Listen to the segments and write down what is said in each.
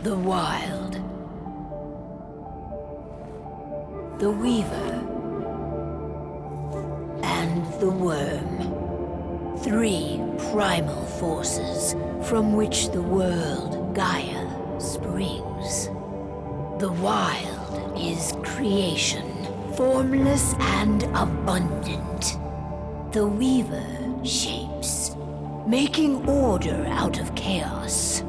The wild. The weaver. And the worm. 3 primal forces from which the world, Gaia, springs. The wild is creation, formless and abundant. The weaver shapes, making order out of chaos.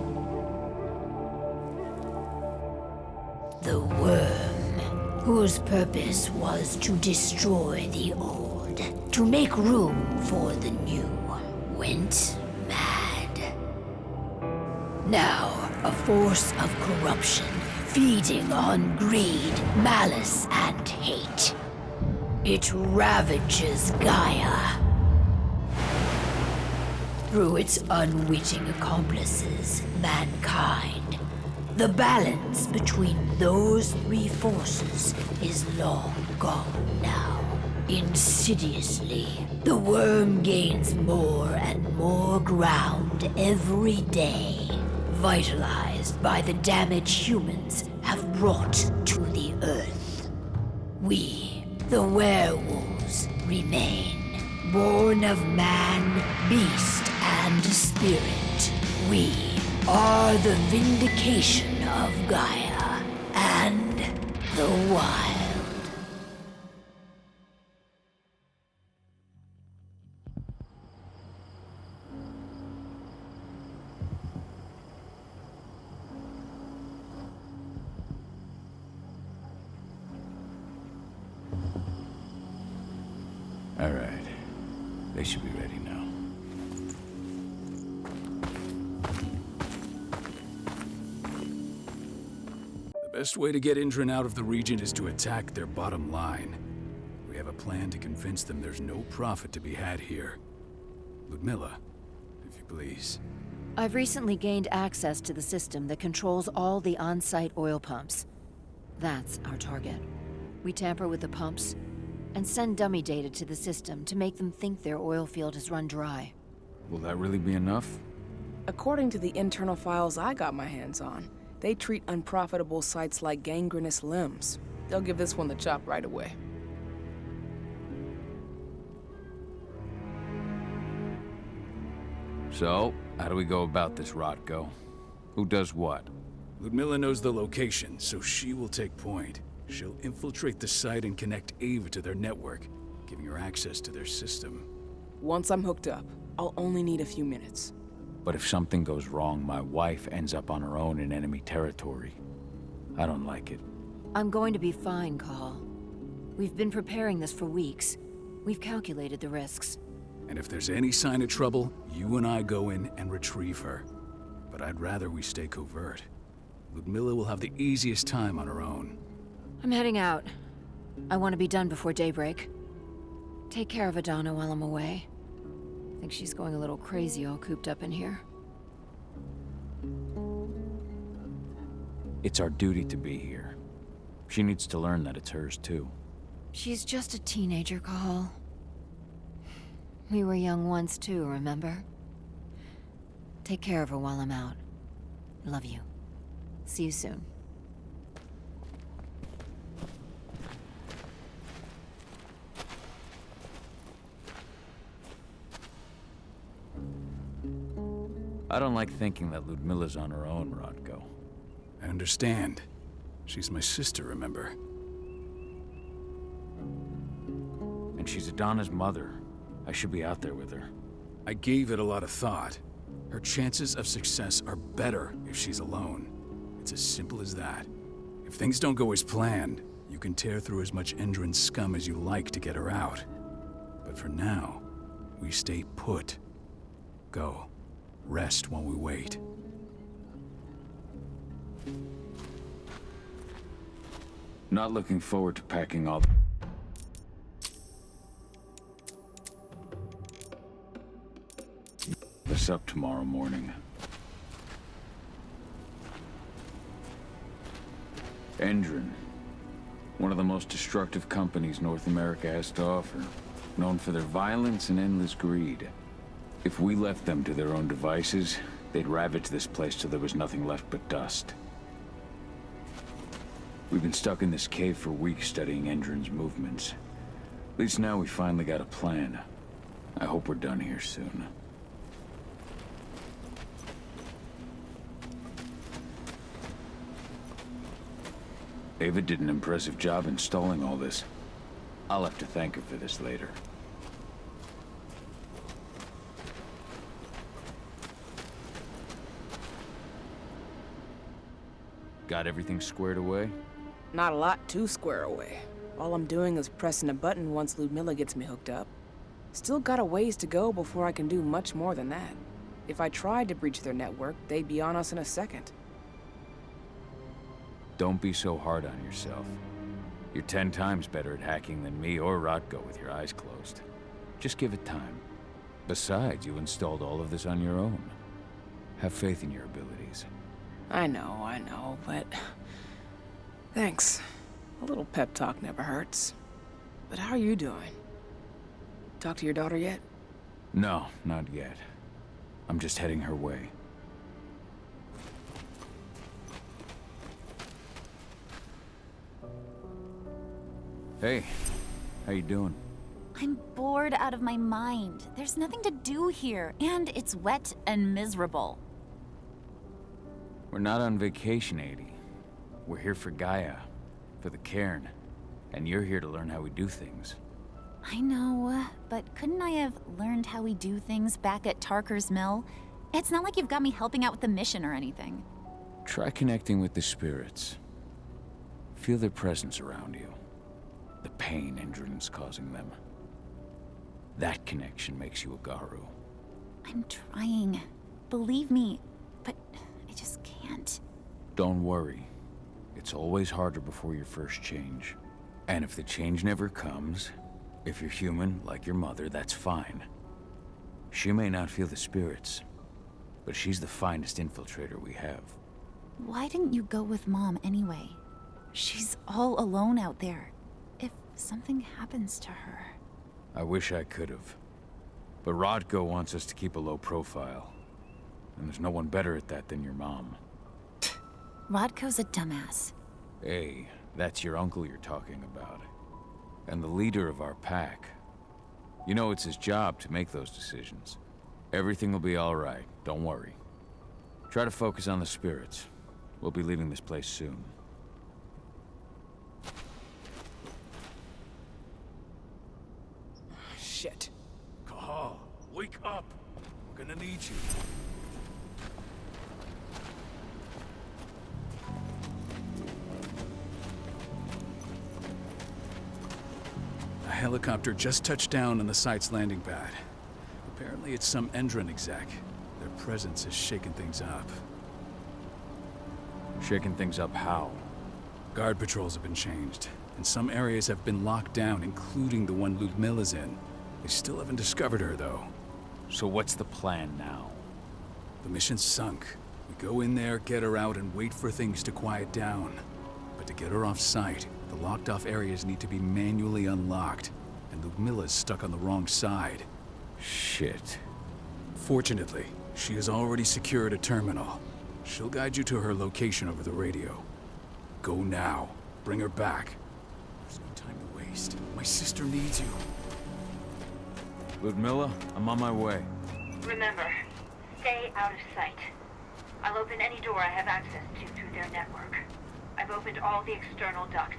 The worm, whose purpose was to destroy the old, to make room for the new, went mad. Now, a force of corruption, feeding on greed, malice, and hate. It ravages Gaia. Through its unwitting accomplices, mankind. The balance between those 3 forces is long gone now. Insidiously, the worm gains more and more ground every day, vitalized by the damage humans have brought to the Earth. We, the werewolves, remain, born of man, beast, and spirit. We are the vindication of Gaia and the wild. All right. They should be ready now. The best way to get Indran out of the region is to attack their bottom line. We have a plan to convince them there's no profit to be had here. Ludmilla, if you please. I've recently gained access to the system that controls all the on-site oil pumps. That's our target. We tamper with the pumps and send dummy data to the system to make them think their oil field has run dry. Will that really be enough? According to the internal files I got my hands on, they treat unprofitable sites like gangrenous limbs. They'll give this one the chop right away. So, how do we go about this, Rotko? Who does what? Ludmilla knows the location, so she will take point. She'll infiltrate the site and connect Ava to their network, giving her access to their system. Once I'm hooked up, I'll only need a few minutes. But if something goes wrong, my wife ends up on her own in enemy territory. I don't like it. I'm going to be fine, Call. We've been preparing this for weeks. We've calculated the risks. And if there's any sign of trouble, you and I go in and retrieve her. But I'd rather we stay covert. Ludmilla will have the easiest time on her own. I'm heading out. I want to be done before daybreak. Take care of Adana while I'm away. I think she's going a little crazy all cooped up in here. It's our duty to be here. She needs to learn that it's hers too. She's just a teenager, Call. We were young once too, remember? Take care of her while I'm out. Love you. See you soon. I don't like thinking that Ludmilla's on her own, Rotko. I understand. She's my sister, remember? And she's Adana's mother. I should be out there with her. I gave it a lot of thought. Her chances of success are better if she's alone. It's as simple as that. If things don't go as planned, you can tear through as much Indran scum as you like to get her out. But for now, we stay put. Go. Rest while we wait. Not looking forward to packing all this up tomorrow morning. Indran, one of the most destructive companies North America has to offer, known for their violence and endless greed. If we left them to their own devices, they'd ravage this place till there was nothing left but dust. We've been stuck in this cave for weeks studying Endron's movements. At least now we finally got a plan. I hope we're done here soon. Ava did an impressive job installing all this. I'll have to thank her for this later. Got everything squared away? Not a lot to square away. All I'm doing is pressing a button once Ludmilla gets me hooked up. Still got a ways to go before I can do much more than that. If I tried to breach their network, they'd be on us in a second. Don't be so hard on yourself. You're 10 times better at hacking than me or Rotko with your eyes closed. Just give it time. Besides, you installed all of this on your own. Have faith in your abilities. I know, but... Thanks. A little pep talk never hurts. But how are you doing? Talk to your daughter yet? No, not yet. I'm just heading her way. Hey, how you doing? I'm bored out of my mind. There's nothing to do here, and it's wet and miserable. We're not on vacation, Adie. We're here for Gaia, for the cairn, and you're here to learn how we do things. I know, but couldn't I have learned how we do things back at Tarker's Mill? It's not like you've got me helping out with the mission or anything. Try connecting with the spirits. Feel their presence around you. The pain Endron's causing them. That connection makes you a Garu. I'm trying. Believe me, but I just can't. Don't worry. It's always harder before your first change. And if the change never comes, if you're human, like your mother, that's fine. She may not feel the spirits, but she's the finest infiltrator we have. Why didn't you go with Mom anyway? She's all alone out there. If something happens to her... I wish I could have. But Rodko wants us to keep a low profile. And there's no one better at that than your mom. Rodko's a dumbass. Hey, that's your uncle you're talking about. And the leader of our pack. You know it's his job to make those decisions. Everything will be all right, don't worry. Try to focus on the spirits. We'll be leaving this place soon. Shit. Cahal, wake up! We're gonna need you. A helicopter just touched down on the site's landing pad. Apparently it's some Endron exec. Their presence is shaking things up. Shaking things up how? Guard patrols have been changed, and some areas have been locked down, including the one Ludmilla's in. They still haven't discovered her, though. So what's the plan now? The mission's sunk. We go in there, get her out, and wait for things to quiet down. But to get her off site, the locked-off areas need to be manually unlocked, and Ludmilla's stuck on the wrong side. Shit. Fortunately, she has already secured a terminal. She'll guide you to her location over the radio. Go now. Bring her back. There's no time to waste. My sister needs you. Ludmilla, I'm on my way. Remember, stay out of sight. I'll open any door I have access to through their network. I've opened all the external ducts.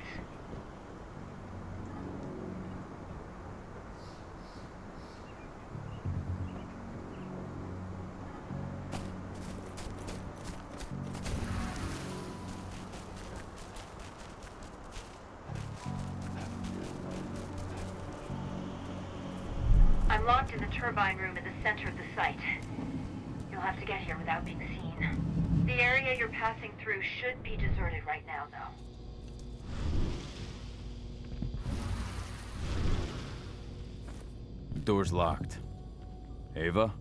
I'm locked in the turbine room at the center of the site. You'll have to get here without being seen. The area you're passing through should be deserted right now, though. The door's locked. Ava?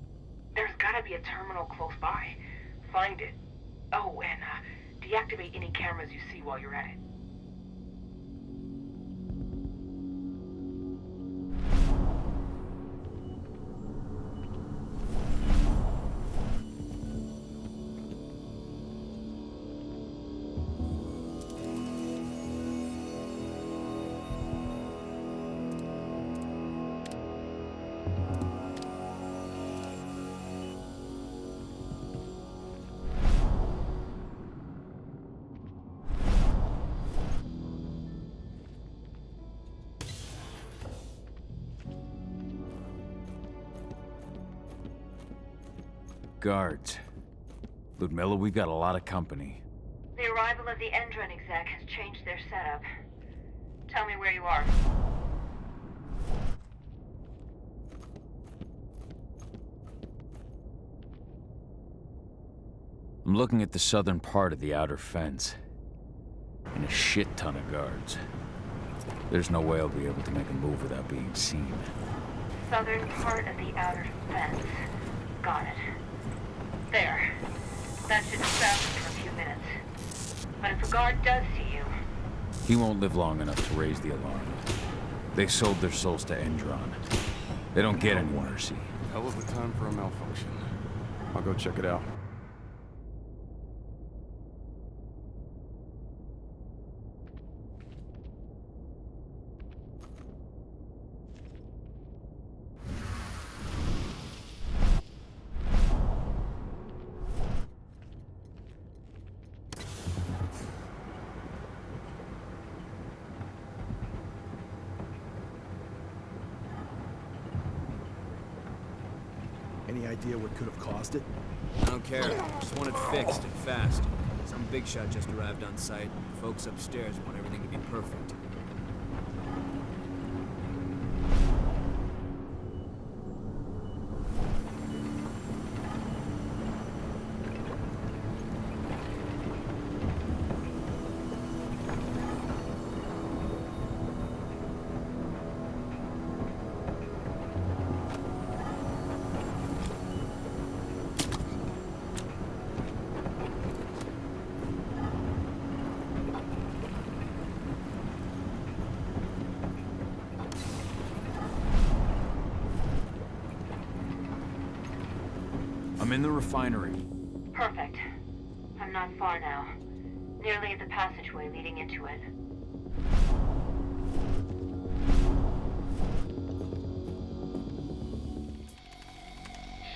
There's gotta be a terminal close by. Find it. Oh, and deactivate any cameras you see while you're at it. guards. Ludmilla, we've got a lot of company. The arrival of the Endron exec has changed their setup. Tell me where you are. I'm looking at the southern part of the outer fence. And a shit ton of guards. There's no way I'll be able to make a move without being seen. Southern part of the outer fence. Got it. There. That should distract him for a few minutes. But if a guard does see you... He won't live long enough to raise the alarm. They sold their souls to Endron. They don't get any mercy. Hell of a time for a malfunction. I'll go check it out. Any idea what could have caused it? I don't care. Just want it fixed and fast. Some big shot just arrived on site. Folks upstairs want everything to be perfect. I'm in the refinery. Perfect. I'm not far now. Nearly at the passageway leading into it.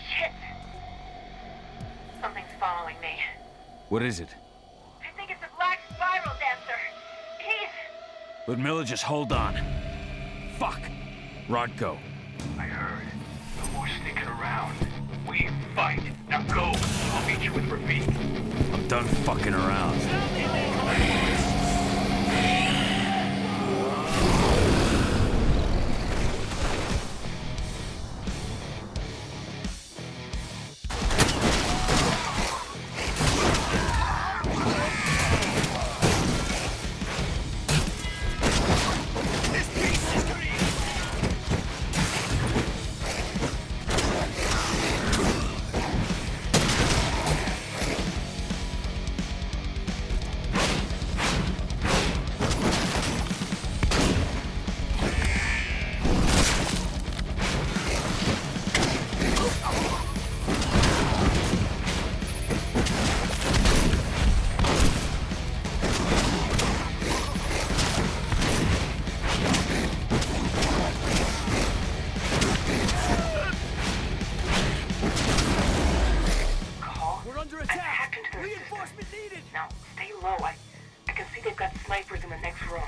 Shit! Something's following me. What is it? I think it's a black spiral dancer. He's... Ludmilla, just hold on. Fuck! Rodko. I heard. No more sticking around. We fight. Now go. I'll meet you with Rafik. I'm done fucking around. Now, stay low. I can see they've got snipers in the next room.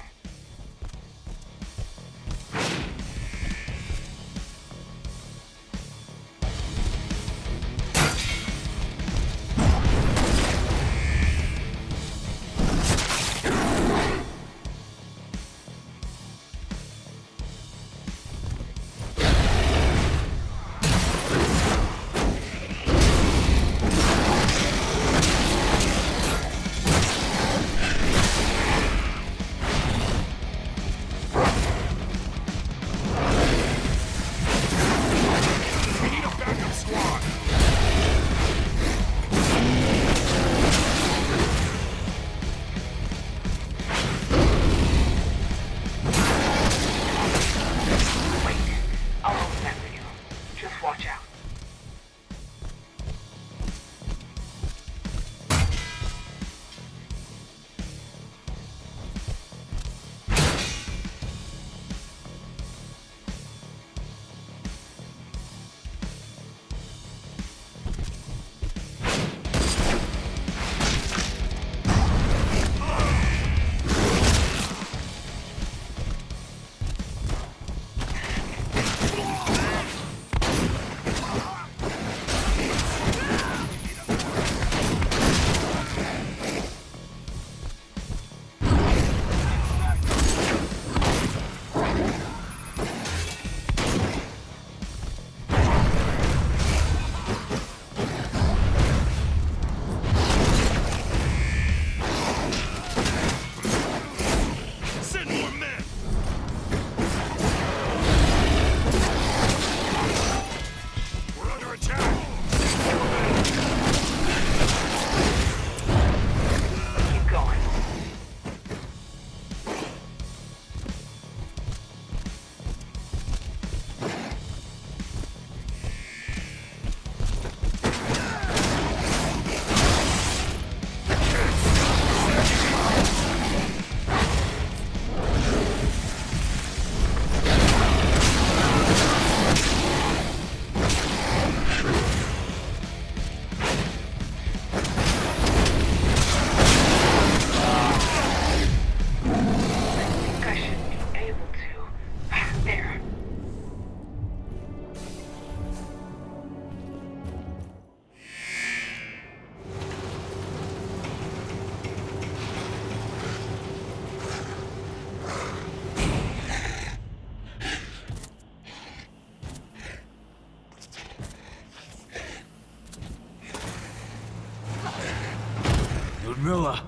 Ludmilla!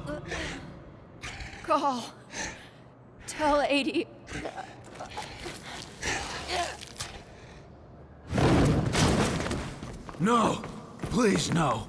Call. Tell 80. No! Please, no!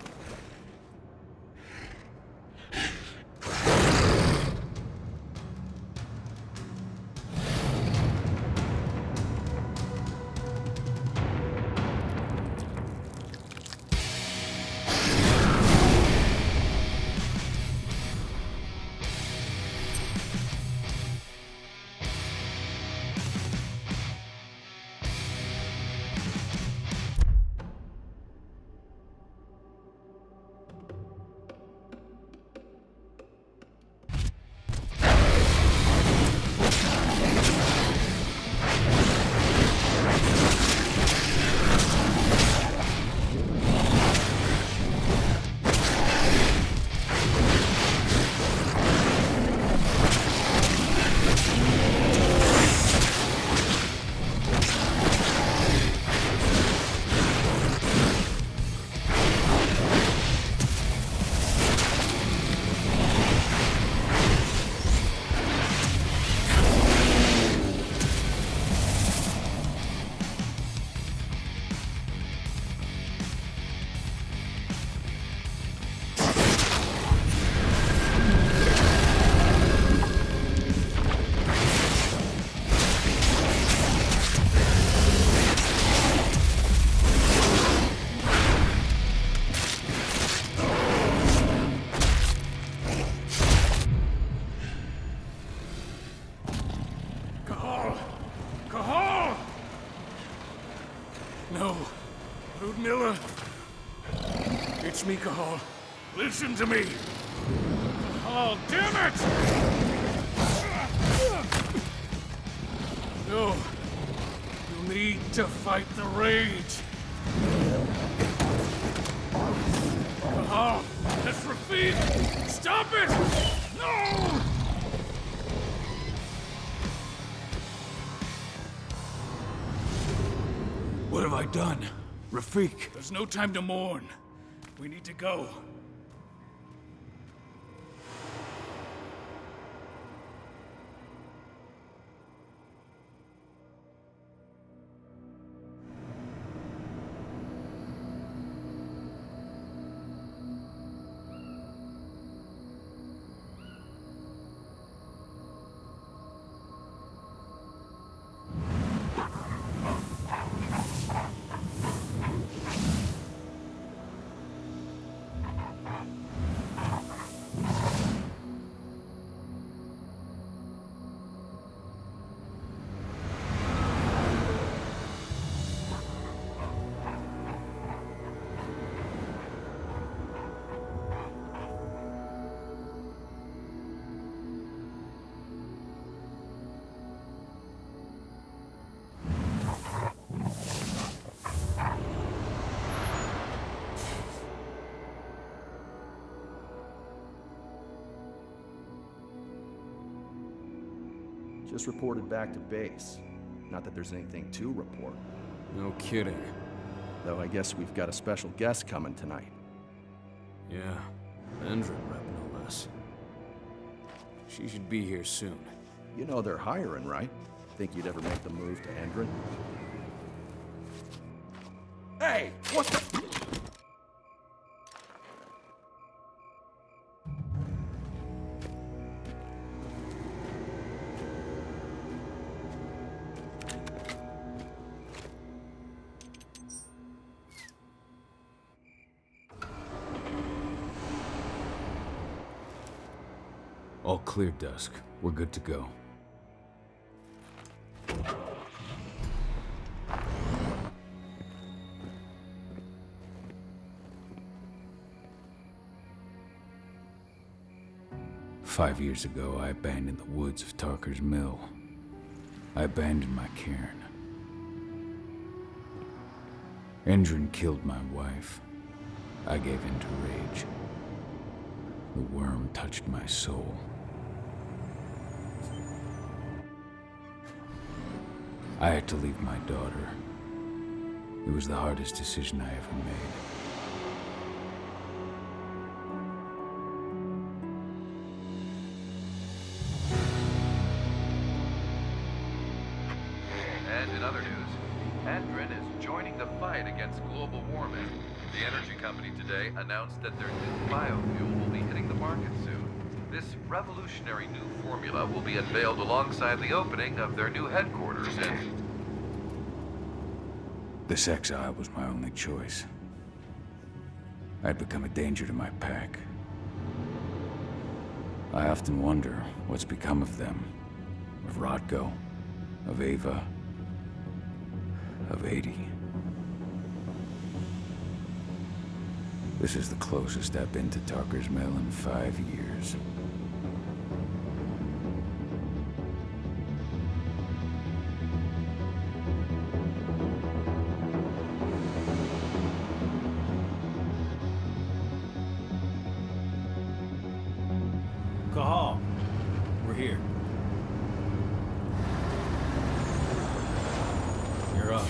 No. Ludmilla. It's me, Cahal. Listen to me. Oh, damn it! No. You need to fight the rage. Cahal, that's Rafid! Stop it! No! What have I done? Rafik. There's no time to mourn. We need to go. Just reported back to base. Not that there's anything to report. No kidding. Though I guess we've got a special guest coming tonight. Yeah, Endron rep no less. She should be here soon. You know they're hiring, right? Think you'd ever make the move to Endron? Hey! What the... All clear, Dusk. We're good to go. Five years ago, I abandoned the woods of Tarker's Mill. I abandoned my cairn. Endron killed my wife. I gave in to rage. The worm touched my soul. I had to leave my daughter. It was the hardest decision I ever fight against global warming. The energy company today announced that their new biofuel will be hitting the market soon. This revolutionary new formula will be unveiled alongside the opening of their new headquarters in... This exile was my only choice. I'd become a danger to my pack. I often wonder what's become of them. Of Rodko, of Ava, of 80. This is the closest I've been to Tarker's Mill in 5 years. Cahal, we're here. You're up.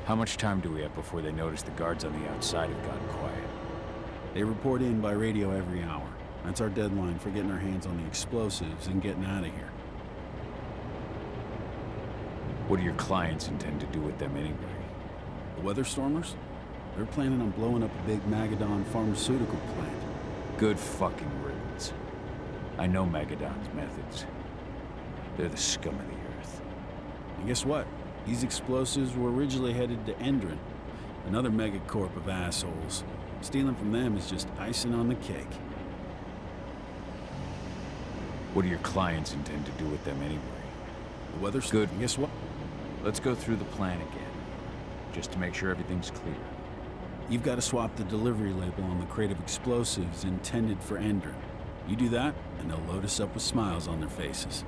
How much time do we have before they notice the guards on the outside have gotten quiet? They report in by radio every hour. That's our deadline for getting our hands on the explosives and getting out of here. What do your clients intend to do with them anyway? The Weatherstormers? They're planning on blowing up a big Magadon pharmaceutical plant. Good fucking riddance. I know Magadon's methods. They're the scum of the earth. And guess what? These explosives were originally headed to Endron, another megacorp of assholes. Stealing from them is just icing on the cake. What do your clients intend to do with them anyway? The weather's good. And guess what? Let's go through the plan again, just to make sure everything's clear. You've got to swap the delivery label on the crate of explosives intended for Endron. You do that, and they'll load us up with smiles on their faces.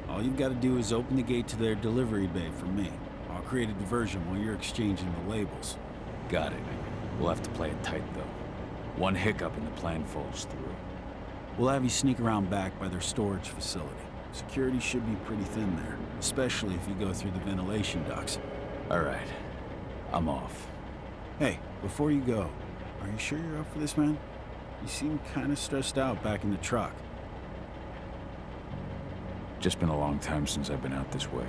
All you've got to do is open the gate to their delivery bay for me. I'll create a diversion while you're exchanging the labels. Got it. We'll have to play it tight, though. One hiccup and the plan falls through. We'll have you sneak around back by their storage facility. Security should be pretty thin there, especially if you go through the ventilation ducts. All right. I'm off. Hey, before you go, are you sure you're up for this, man? You seem kind of stressed out back in the truck. Just been a long time since I've been out this way.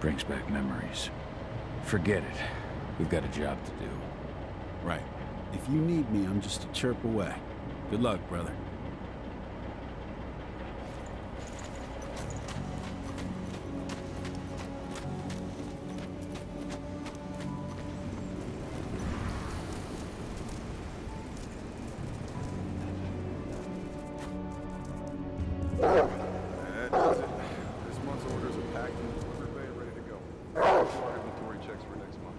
Brings back memories. Forget it. We've got a job to do. Right. If you need me, I'm just a chirp away. Good luck, brother. That does it. This month's orders are packed in the delivery bay and ready to go. Our inventory checks for next month.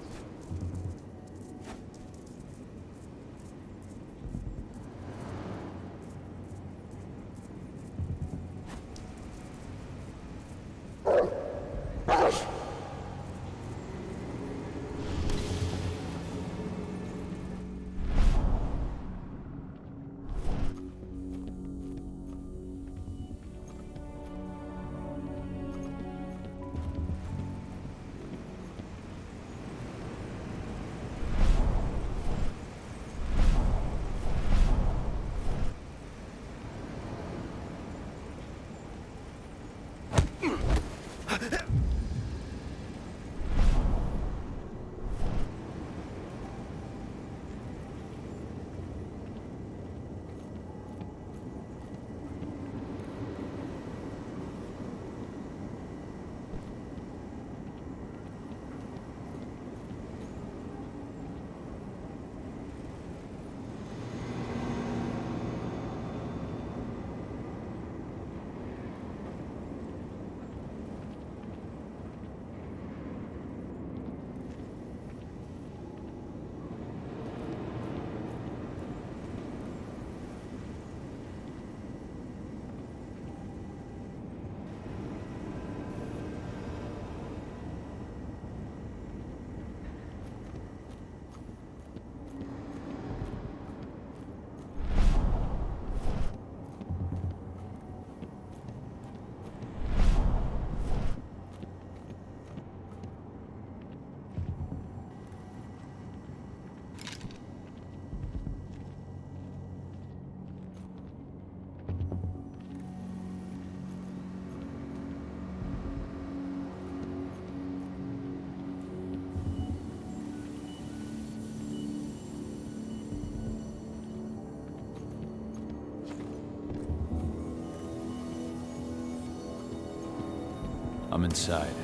I'm inside.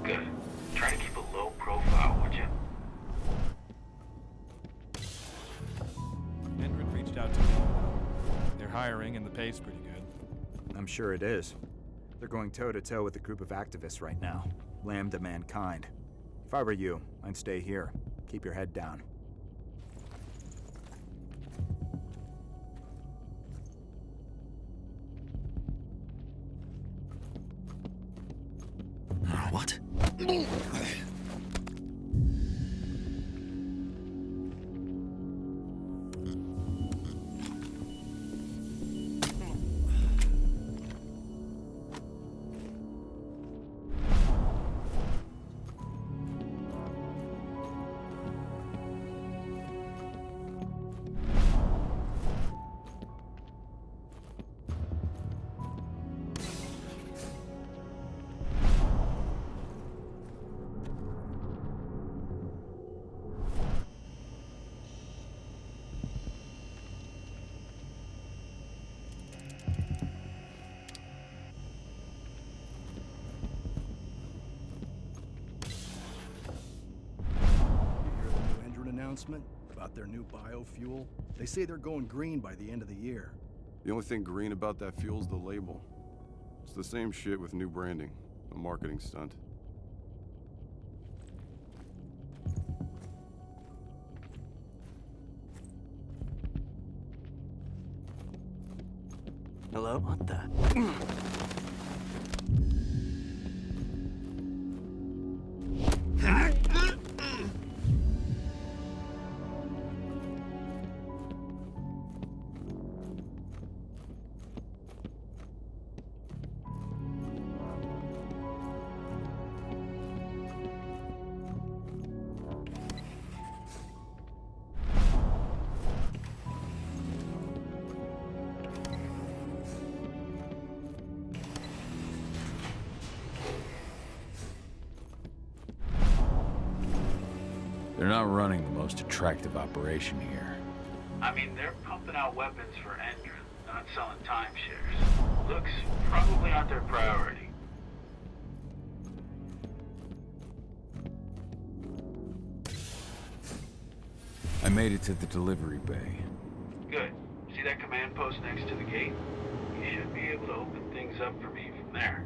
Good. Try to keep a low profile, would you? Endred reached out to me. They're hiring and the pay's pretty good. I'm sure it is. They're going toe-to-toe with a group of activists right now. Lambda mankind. If I were you, I'd stay here. Keep your head down. What? Announcement about their new biofuel. They say they're going green by the end of the year. The only thing green about that fuel's the label. It's the same shit with new branding. A marketing stunt. Hello? What the? They're not running the most attractive operation here. I mean, they're pumping out weapons for Endred, not selling timeshares. Looks probably not their priority. I made it to the delivery bay. Good. See that command post next to the gate? You should be able to open things up for me from there.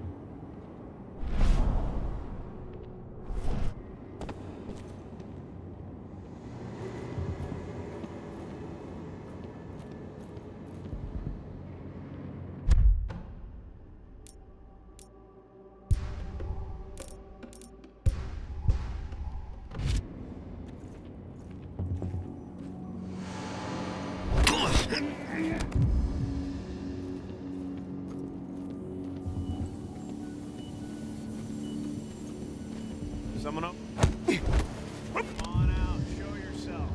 Someone up? Come on out, show yourself.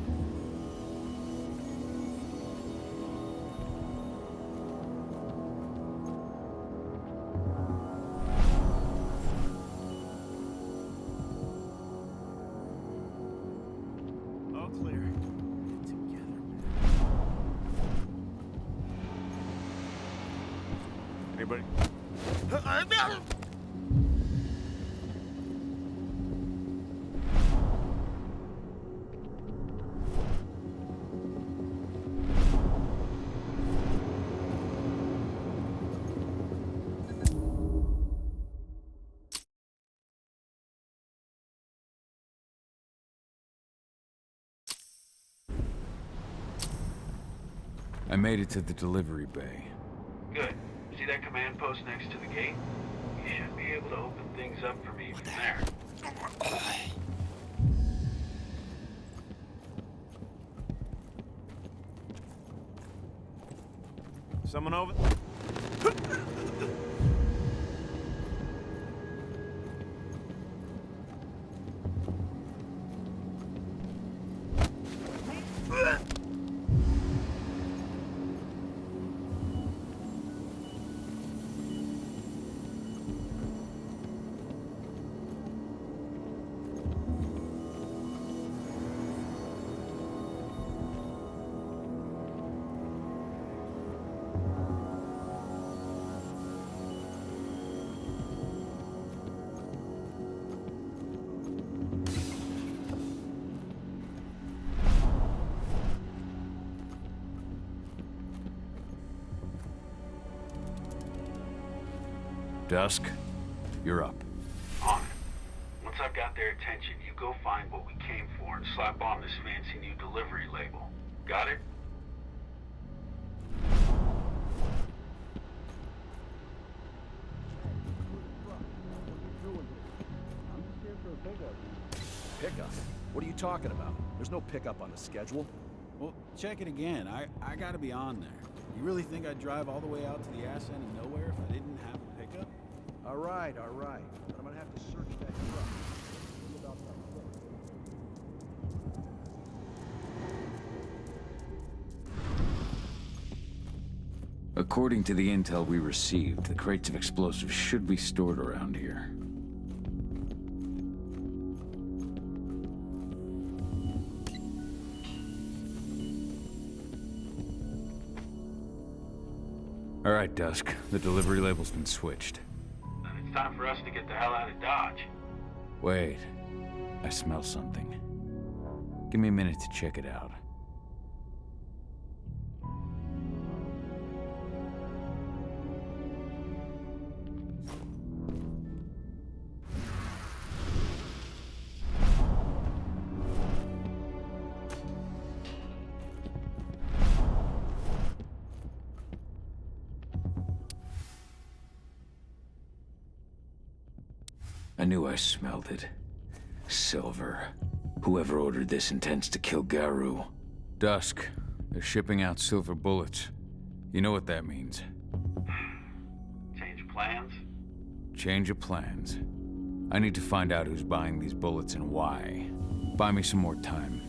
All clear. Together. Anybody? I made it to the delivery bay. Good. See that command post next to the gate? You should be able to open things up for me from there. Someone over? Dusk, you're up. On it. Once I've got their attention, you go find what we came for and slap on this fancy new delivery label. Got it? Pickup? What are you talking about? There's no pickup on the schedule. Well, check it again. I gotta be on there. You really think I'd drive all the way out to the ass end of nowhere if I didn't have a pickup? All right. But I'm gonna have to search that truck. Think about that According to the intel we received, the crates of explosives should be stored around here. All right, Dusk. The delivery label's been switched. Then it's time for us to get the hell out of Dodge. Wait. I smell something. Give me a minute to check it out. I knew I smelled it. Silver. Whoever ordered this intends to kill Garu. Dusk. They're shipping out silver bullets. You know what that means. Change plans? Change of plans. I need to find out who's buying these bullets and why. Buy me some more time.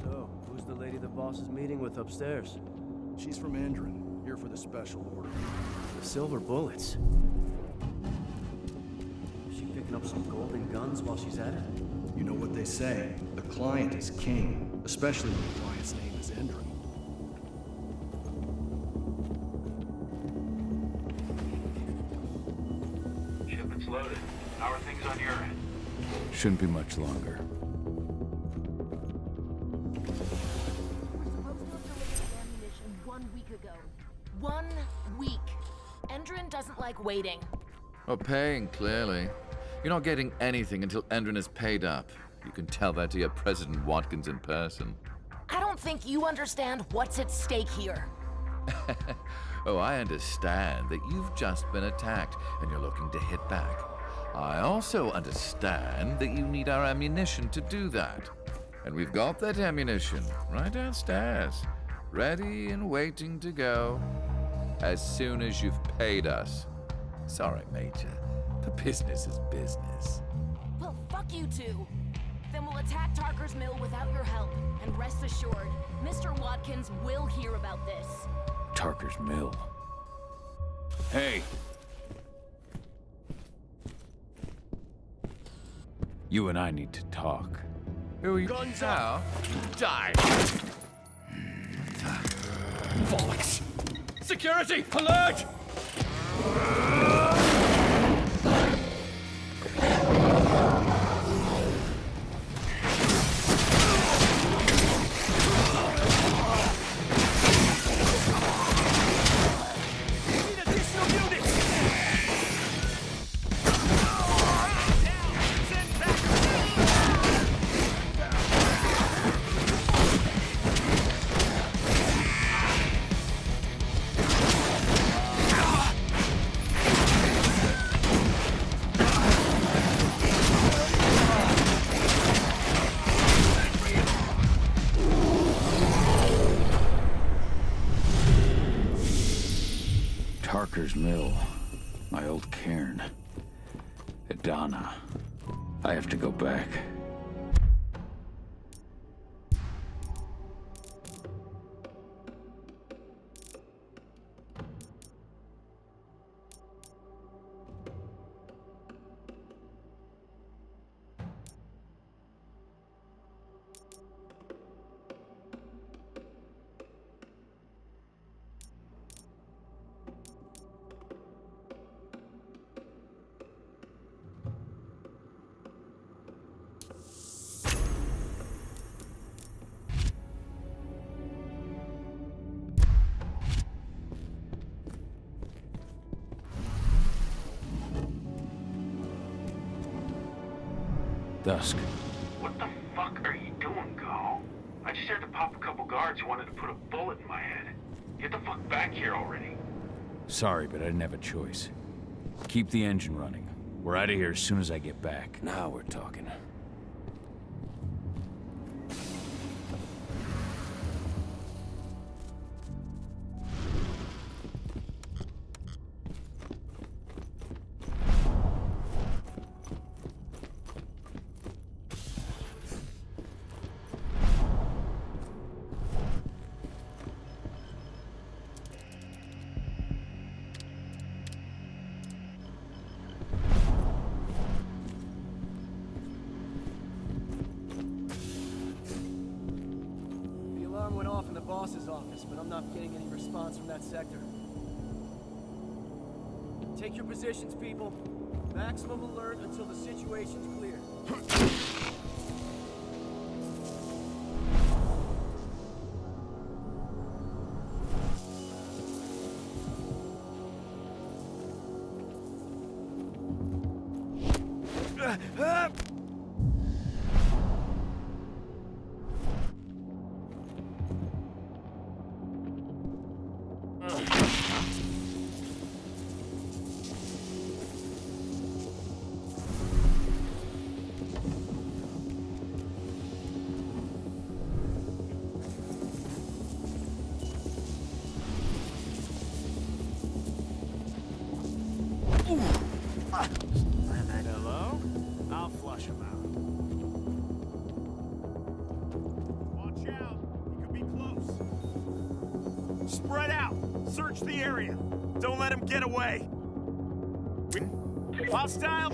So, who's the lady the boss is meeting with upstairs? She's from Endron, here for the special order. The silver bullets. Is she picking up some golden guns while she's at it? You know what they say, the client is king, especially when the client's name is Endron. Shipment's loaded. How are things on your end? Shouldn't be much longer. Ammunition 1 week ago. 1 week. Endron doesn't like waiting. Well, paying, clearly. You're not getting anything until Endron is paid up. You can tell that to your President Watkins in person. I don't think you understand what's at stake here. Oh, I understand that you've just been attacked and you're looking to hit back. I also understand that you need our ammunition to do that. And we've got that ammunition right downstairs, ready and waiting to go as soon as you've paid us. Sorry, Major, but business is business. Well, fuck you two. Then we'll attack Tarker's Mill without your help. And rest assured, Mr. Watkins will hear about this. Tarker's Mill. Hey! You and I need to talk. Who are you now? Die! Bollocks! Security! Alert! Tarker's Mill. My old cairn. Adana. I have to go back. Dusk. What the fuck are you doing, Go? I just had to pop a couple guards who wanted to put a bullet in my head. Get the fuck back here already. Sorry, but I didn't have a choice. Keep the engine running. We're out of here as soon as I get back. Now we're talking. Went off in the boss's office, but I'm not getting any response from that sector. Take your positions, people. Maximum alert until the situation's clear. Hello? I'll flush him out. Watch out. He could be close. Spread out. Search the area. Don't let him get away. Hostile.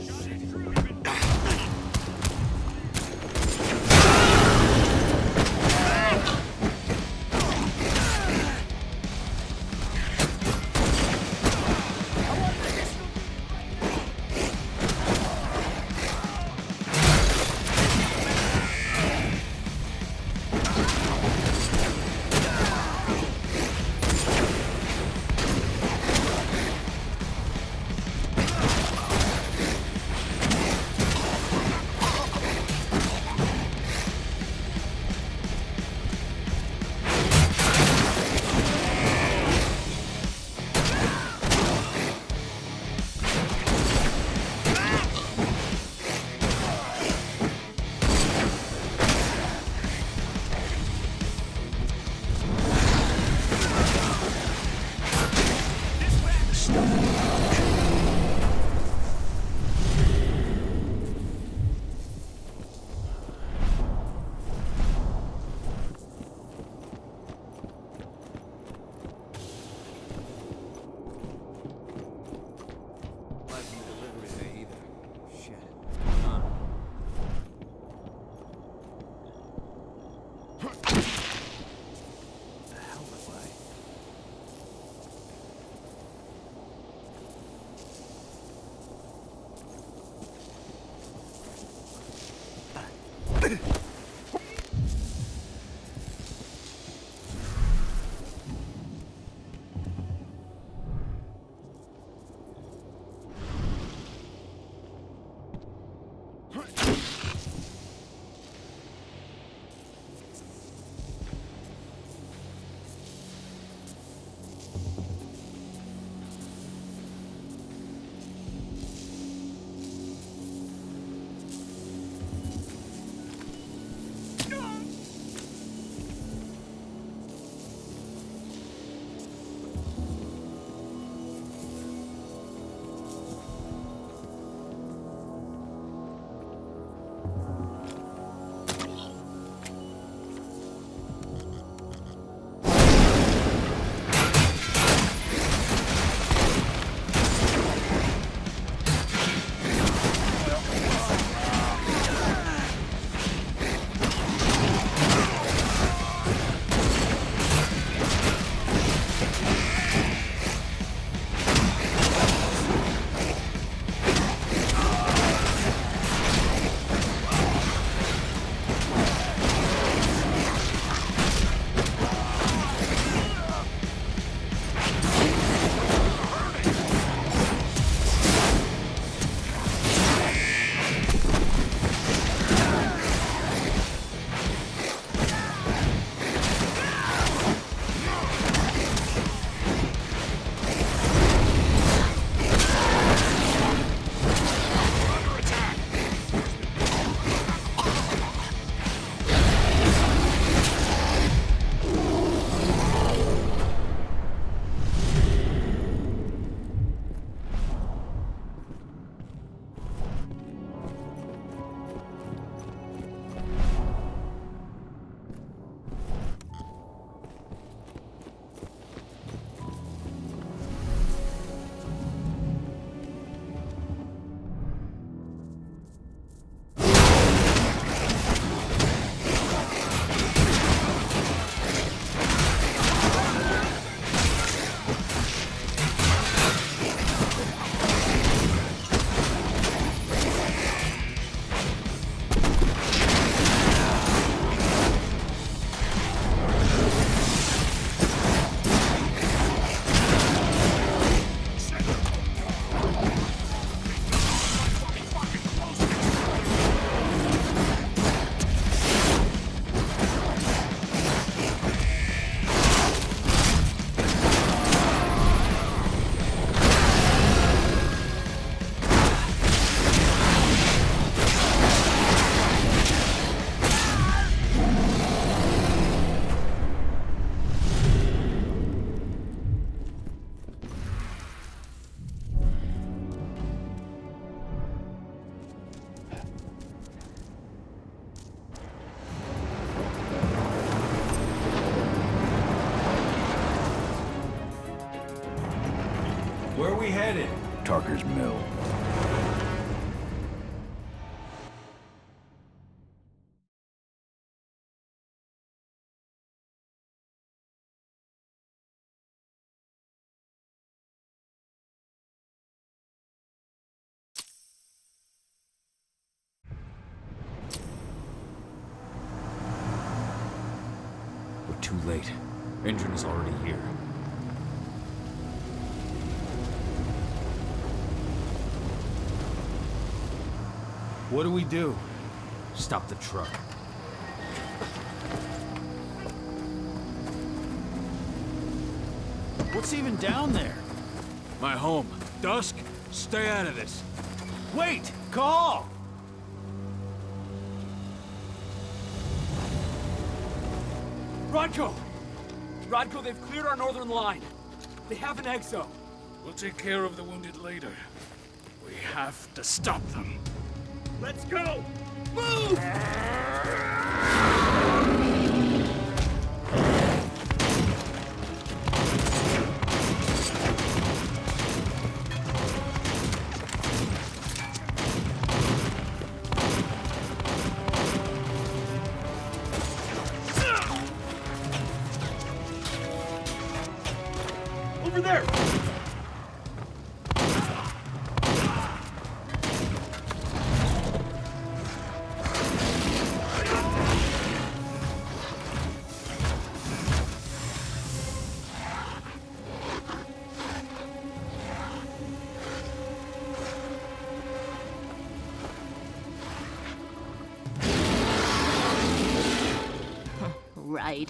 Where are we headed? Tarker's Mill. We're too late. Engine is already here. What do we do? Stop the truck. What's even down there? My home. Dusk, stay out of this. Wait! Call! Rodko! Rodko, they've cleared our northern line. They have an exo. We'll take care of the wounded later. We have to stop them. Let's go! Move! Over there! Right.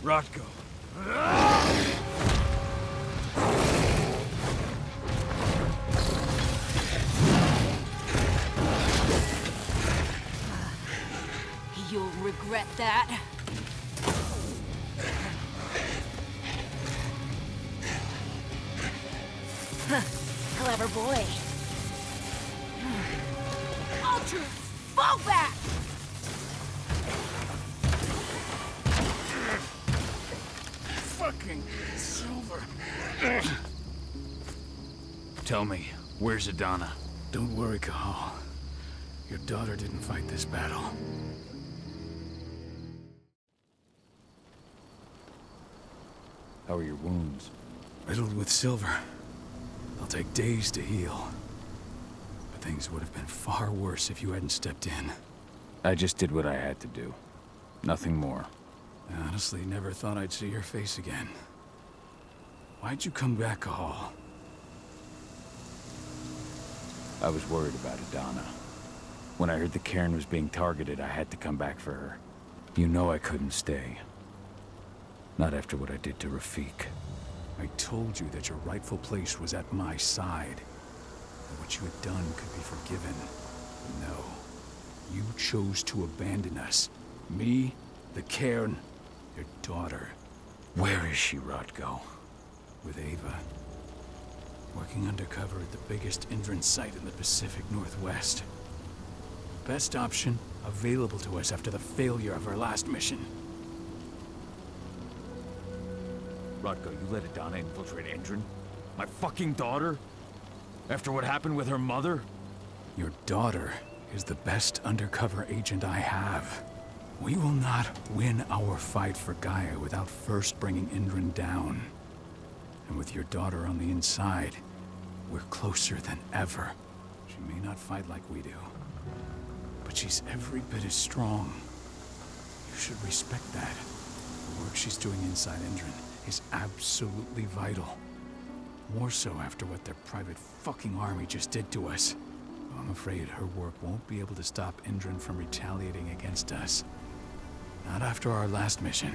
Rodko. You'll regret that. Clever boy. Ultra, fall back! Fucking Silver. Tell me, where's Adana? Don't worry, Cahal. Your daughter didn't fight this battle. How are your wounds? Riddled with silver. They'll take days to heal. But things would have been far worse if you hadn't stepped in. I just did what I had to do. Nothing more. I honestly never thought I'd see your face again. Why'd you come back, Cahal? I was worried about Adana. When I heard the cairn was being targeted, I had to come back for her. You know I couldn't stay. Not after what I did to Rafik. I told you that your rightful place was at my side. And what you had done could be forgiven. No. You chose to abandon us. Me, the cairn, your daughter. Where is she, Rodko? With Ava. Working undercover at the biggest Indran site in the Pacific Northwest. Best option available to us after the failure of our last mission. Rodko, you let Adana infiltrate Endron? My fucking daughter? After what happened with her mother? Your daughter is the best undercover agent I have. We will not win our fight for Gaia without first bringing Indran down. And with your daughter on the inside, we're closer than ever. She may not fight like we do, but she's every bit as strong. You should respect that. The work she's doing inside Indran is absolutely vital. More so after what their private fucking army just did to us. I'm afraid her work won't be able to stop Indran from retaliating against us. Not after our last mission.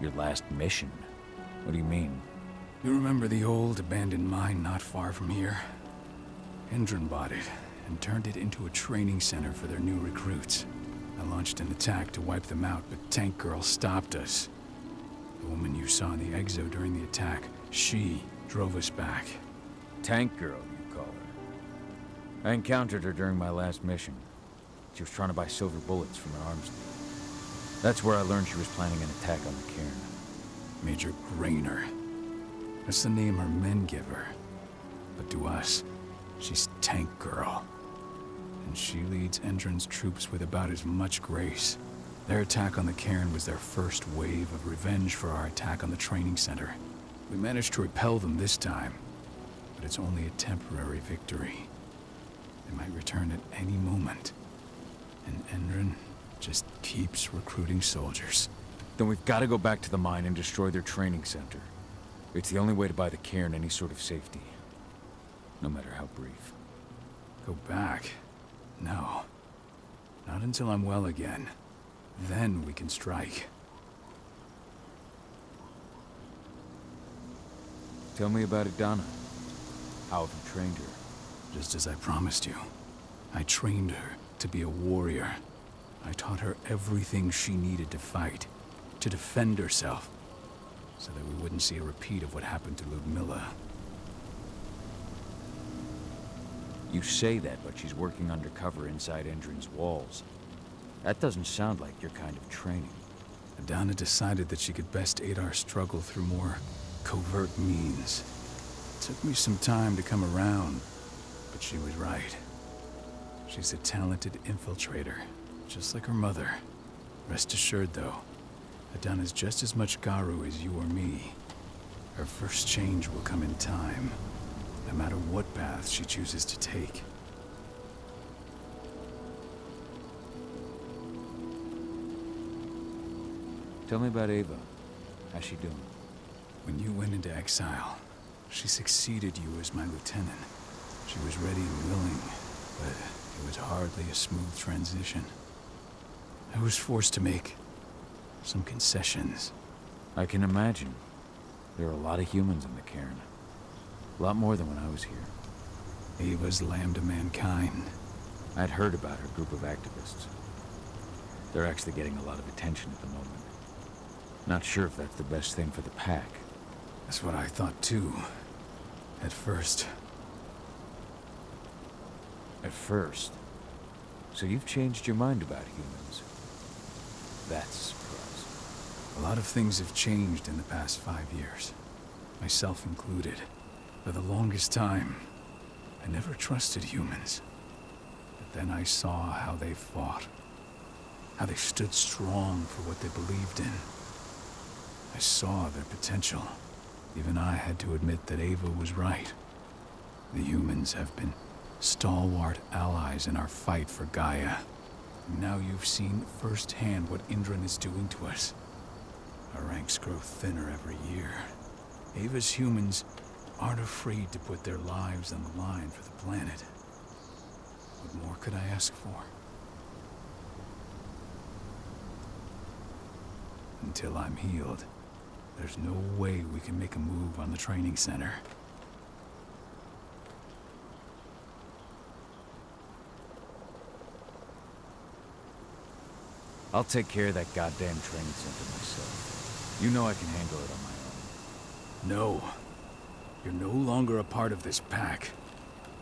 Your last mission? What do you mean? You remember the old abandoned mine not far from here? Indran bought it and turned it into a training center for their new recruits. I launched an attack to wipe them out, but Tank Girl stopped us. The woman you saw in the exo during the attack, she drove us back. Tank girl, you call her. I encountered her during my last mission. She was trying to buy silver bullets from an arms dealer. That's where I learned she was planning an attack on the cairn. Major Grainer. That's the name her men give her. But to us, she's Tank Girl. And she leads Endron's troops with about as much grace. Their attack on the cairn was their first wave of revenge for our attack on the training center. We managed to repel them this time, but it's only a temporary victory. They might return at any moment. And Endron just keeps recruiting soldiers. Then we've got to go back to the mine and destroy their training center. It's the only way to buy the cairn any sort of safety. No matter how brief. Go back? No. Not until I'm well again. Then we can strike. Tell me about Adana. How have you trained her? Just as I promised you. I trained her to be a warrior. I taught her everything she needed to fight, to defend herself, so that we wouldn't see a repeat of what happened to Ludmilla. You say that, but she's working undercover inside Endron's walls. That doesn't sound like your kind of training. Adana decided that she could best aid our struggle through more covert means. It took me some time to come around, but she was right. She's a talented infiltrator, just like her mother. Rest assured, though, Adana's just as much Garu as you or me. Her first change will come in time, no matter what path she chooses to take. Tell me about Ava. How's she doing? When you went into exile, she succeeded you as my lieutenant. She was ready and willing, but it was hardly a smooth transition. I was forced to make some concessions. I can imagine. There are a lot of humans in the cairn. A lot more than when I was here. Ava's lambda mankind. I'd heard about her group of activists. They're actually getting a lot of attention at the moment. Not sure if that's the best thing for the pack. That's what I thought too. At first. At first? So you've changed your mind about humans? That's surprising. A lot of things have changed in the past 5 years. Myself included. For the longest time, I never trusted humans. But then I saw how they fought. How they stood strong for what they believed in. I saw their potential. Even I had to admit that Ava was right. The humans have been stalwart allies in our fight for Gaia. Now you've seen firsthand what Endron is doing to us. Our ranks grow thinner every year. Ava's humans aren't afraid to put their lives on the line for the planet. What more could I ask for? Until I'm healed, there's no way we can make a move on the training center. I'll take care of that goddamn training center myself. You know I can handle it on my own. No. You're no longer a part of this pack.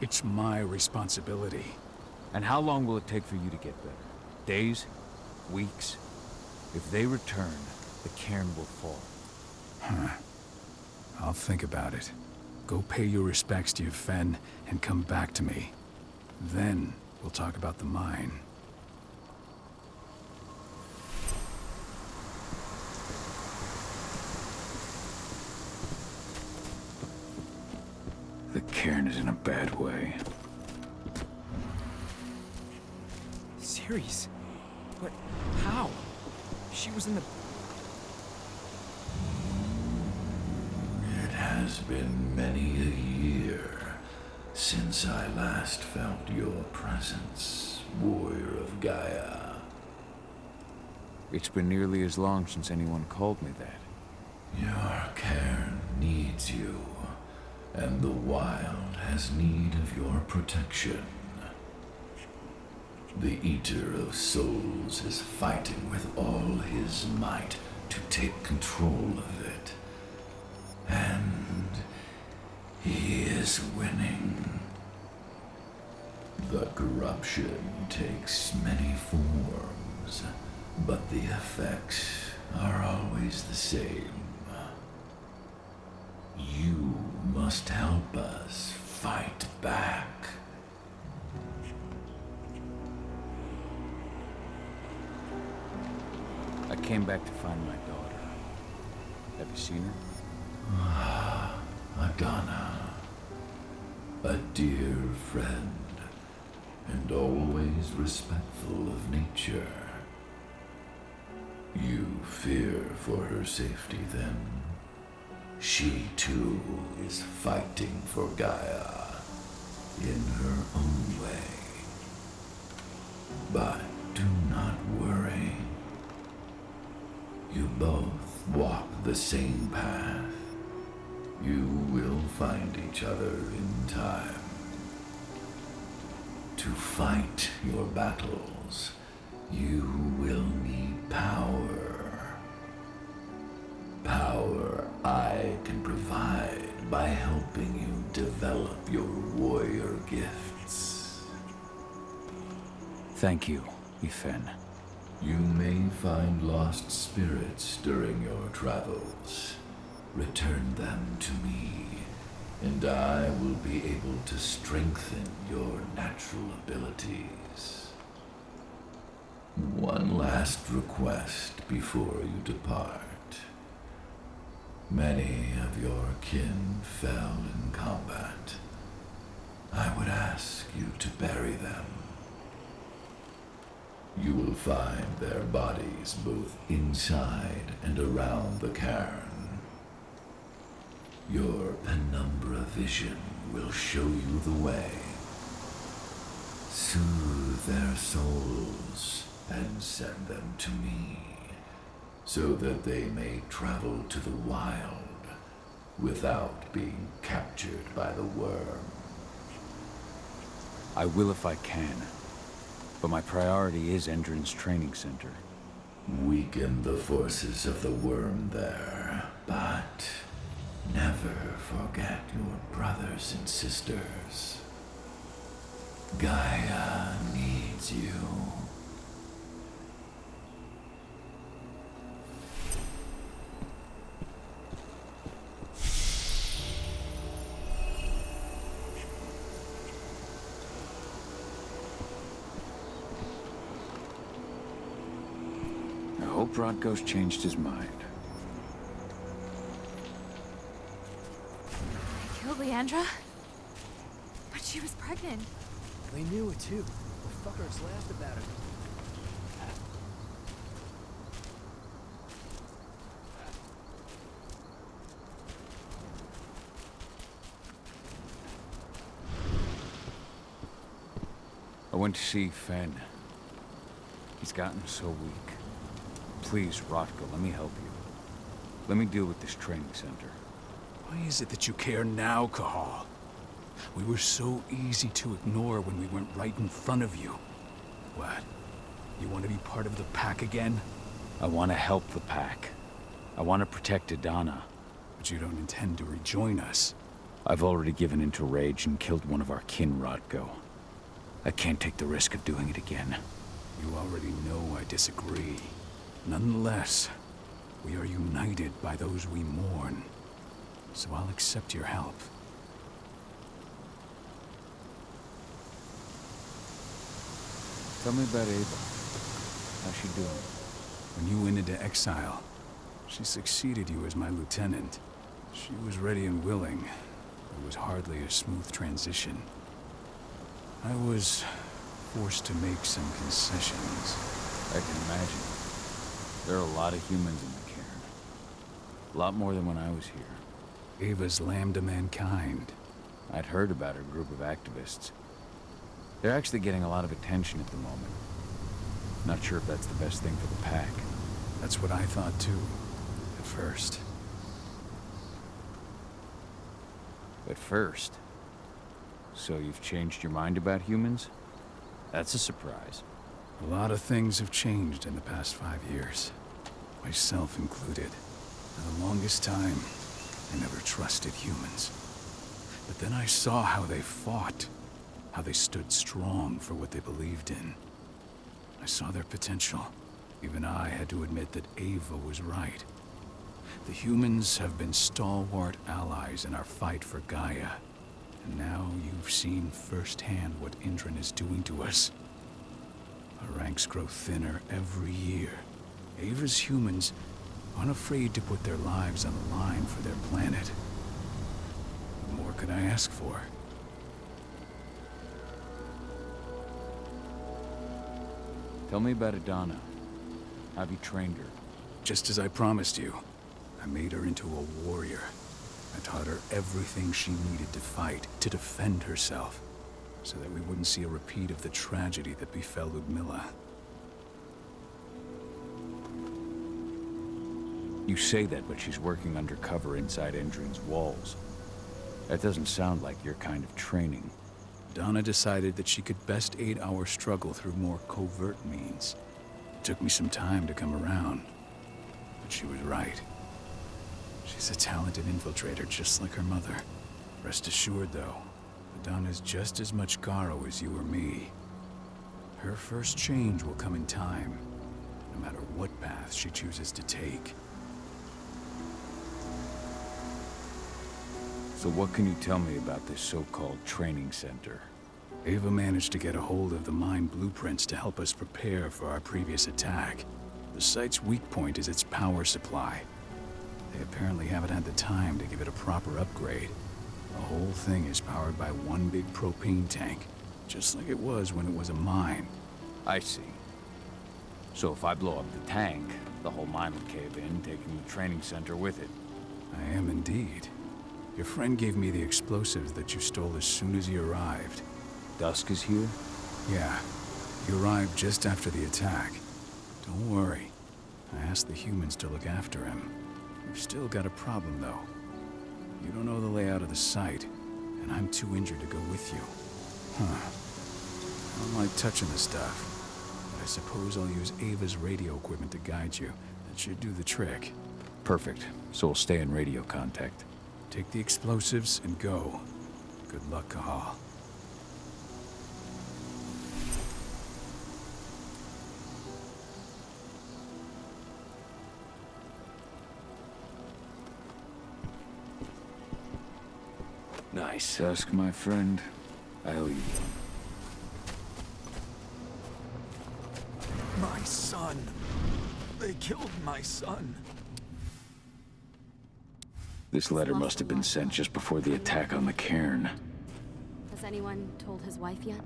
It's my responsibility. And how long will it take for you to get better? Days? Weeks? If they return, the cairn will fall. Huh. I'll think about it. Go pay your respects to your Fen and come back to me. Then we'll talk about the mine. The cairn is in a bad way. Ceres? But how? She was in the... It has been many a year since I last felt your presence, warrior of Gaia. It's been nearly as long since anyone called me that. Your cairn needs you, and the wild has need of your protection. The Eater of Souls is fighting with all his might to take control of it. And He is winning. The corruption takes many forms, but the effects are always the same. You must help us fight back. I came back to find my daughter. Have you seen her? Ah, Adana. A dear friend, and always respectful of nature. You fear for her safety, then? She, too, is fighting for Gaia, in her own way. But do not worry. You both walk the same path. You will find each other in time. To fight your battles, you will need power. Power I can provide by helping you develop your warrior gifts. Thank you, Ifen. You may find lost spirits during your travels. Return them to me, and I will be able to strengthen your natural abilities. One last request before you depart. Many of your kin fell in combat. I would ask you to bury them. You will find their bodies both inside and around the cairn. Your penumbra vision will show you the way. Soothe their souls and send them to me, so that they may travel to the wild without being captured by the worm. I will if I can, but my priority is Endron's training center. Weaken the forces of the worm there, but never forget your brothers and sisters. Gaia needs you. I hope Rodko's changed his mind. They killed Leandra? But she was pregnant. They knew it too. The fuckers laughed about it. I went to see Fen. He's gotten so weak. Please, Rodko, let me help you. Let me deal with this training center. Why is it that you care now, Cahal? We were so easy to ignore when we went right in front of you. What? You want to be part of the pack again? I want to help the pack. I want to protect Adana. But you don't intend to rejoin us. I've already given in to rage and killed one of our kin, Rodko. I can't take the risk of doing it again. You already know I disagree. Nonetheless, we are united by those we mourn. So I'll accept your help. Tell me about Ava. How's she doing? When you went into exile, she succeeded you as my lieutenant. She was ready and willing. It was hardly a smooth transition. I was forced to make some concessions. I can imagine. There are a lot of humans in the cairn. A lot more than when I was here. Ava's lambda mankind. I'd heard about her group of activists. They're actually getting a lot of attention at the moment. Not sure if that's the best thing for the pack. That's what I thought too, at first. At first? So you've changed your mind about humans? That's a surprise. A lot of things have changed in the past 5 years. Myself included. For the longest time, I never trusted humans. But then I saw how they fought, how they stood strong for what they believed in. I saw their potential. Even I had to admit that Ava was right. The humans have been stalwart allies in our fight for Gaia. And now you've seen firsthand what Indran is doing to us. Our ranks grow thinner every year. Ava's humans aren't afraid to put their lives on the line for their planet. What more could I ask for? Tell me about Adana. Have you trained her? Just as I promised you, I made her into a warrior. I taught her everything she needed to fight, to defend herself, so that we wouldn't see a repeat of the tragedy that befell Ludmilla. You say that, but she's working undercover inside Endrin's walls. That doesn't sound like your kind of training. Donna decided that she could best aid our struggle through more covert means. It took me some time to come around, but she was right. She's a talented infiltrator, just like her mother. Rest assured, though, Donna's just as much Garo as you or me. Her first change will come in time, no matter what path she chooses to take. So what can you tell me about this so-called training center? Ava managed to get a hold of the mine blueprints to help us prepare for our previous attack. The site's weak point is its power supply. They apparently haven't had the time to give it a proper upgrade. The whole thing is powered by one big propane tank, just like it was when it was a mine. I see. So if I blow up the tank, the whole mine will cave in, taking the training center with it. I am indeed. Your friend gave me the explosives that you stole as soon as he arrived. Dusk is here? Yeah. He arrived just after the attack. Don't worry. I asked the humans to look after him. We've still got a problem, though. You don't know the layout of the site, and I'm too injured to go with you. Huh. I don't like touching the stuff, but I suppose I'll use Ava's radio equipment to guide you. That should do the trick. Perfect. So we'll stay in radio contact. Take the explosives and go. Good luck, Kahal. Nice. Dusk, my friend. I owe you one. My son. They killed my son. This letter must have been sent just before the attack on the cairn. Has anyone told his wife yet?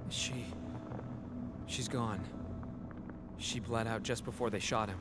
She's gone. She bled out just before they shot him.